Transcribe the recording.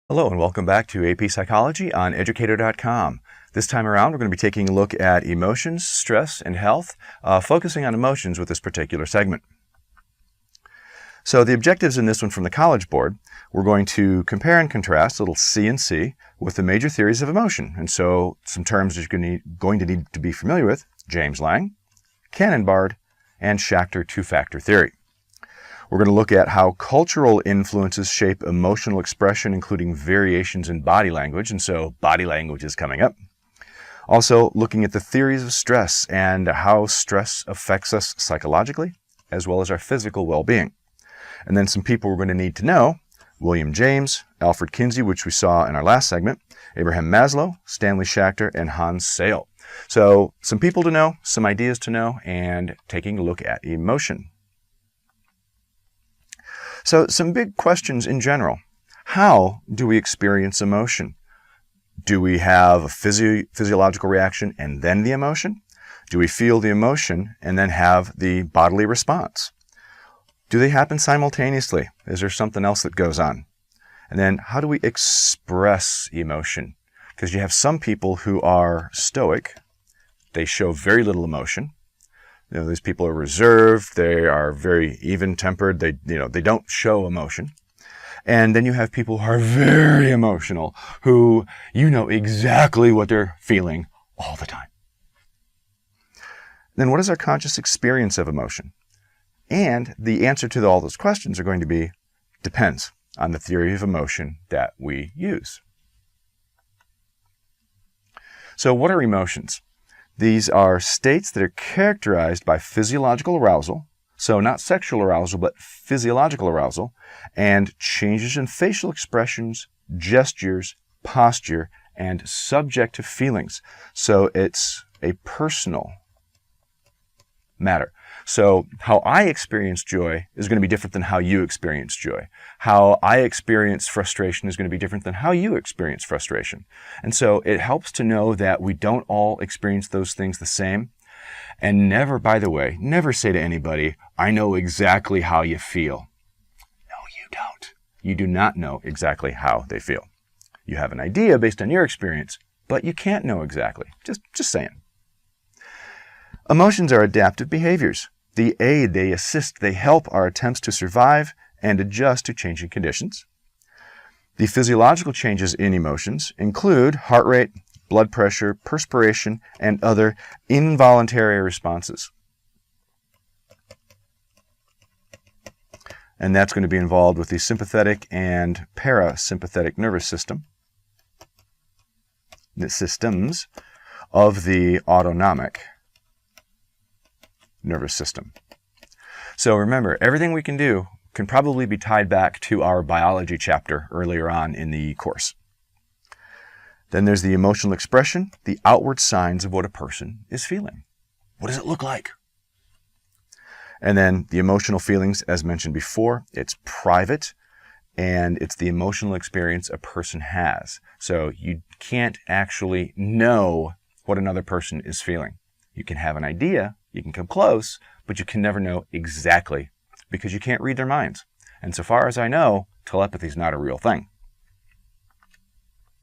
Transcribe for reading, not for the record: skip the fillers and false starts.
Hello and welcome back to AP Psychology on Educator.com. This time around we're going to be taking a look at emotions, stress, and health, focusing on emotions with this particular segment. So the objectives in this one from the College Board, we're going to compare and contrast, a little C and C, with the major theories of emotion. And so some terms that you're going to need to be familiar with: James Lange, Cannon-Bard, and Schachter two-factor theory. We're going to look at how cultural influences shape emotional expression, including variations in body language, and so body language is coming up. Also, looking at the theories of stress and how stress affects us psychologically, as well as our physical well-being. And then some people we're going to need to know: William James, Alfred Kinsey, which we saw in our last segment, Abraham Maslow, Stanley Schachter, and Hans Sale. So some people to know, some ideas to know, and taking a look at emotion. So some big questions in general. How do we experience emotion? Do we have a physiological reaction and then the emotion? Do we feel the emotion and then have the bodily response? Do they happen simultaneously? Is there something else that goes on? And then how do we express emotion? Because you have some people who are stoic. They show very little emotion. These people are reserved, they are very even-tempered, they don't show emotion. And then you have people who are very emotional, who you know exactly what they're feeling all the time. Then what is our conscious experience of emotion? And the answer to all those questions are going to be, depends on the theory of emotion that we use. So what are emotions? These are states that are characterized by physiological arousal, so not sexual arousal, but physiological arousal, and changes in facial expressions, gestures, posture, and subjective feelings. So it's a personal matter. So how I experience joy is going to be different than how you experience joy. How I experience frustration is going to be different than how you experience frustration. And so it helps to know that we don't all experience those things the same. And never, by the way, never say to anybody, "I know exactly how you feel." No, you don't. You do not know exactly how they feel. You have an idea based on your experience, but you can't know exactly. Just saying. Emotions are adaptive behaviors. They aid, they assist, they help our attempts to survive and adjust to changing conditions. The physiological changes in emotions include heart rate, blood pressure, perspiration, and other involuntary responses. And that's going to be involved with the sympathetic and parasympathetic nervous system, the systems of the autonomic nervous system. So remember, everything we can do can probably be tied back to our biology chapter earlier on in the course. Then there's the emotional expression, the outward signs of what a person is feeling. What does it look like? And then the emotional feelings, as mentioned before, it's private, and it's the emotional experience a person has. So you can't actually know what another person is feeling. You can have an idea, you can come close, but you can never know exactly because you can't read their minds. And so far as I know, telepathy is not a real thing.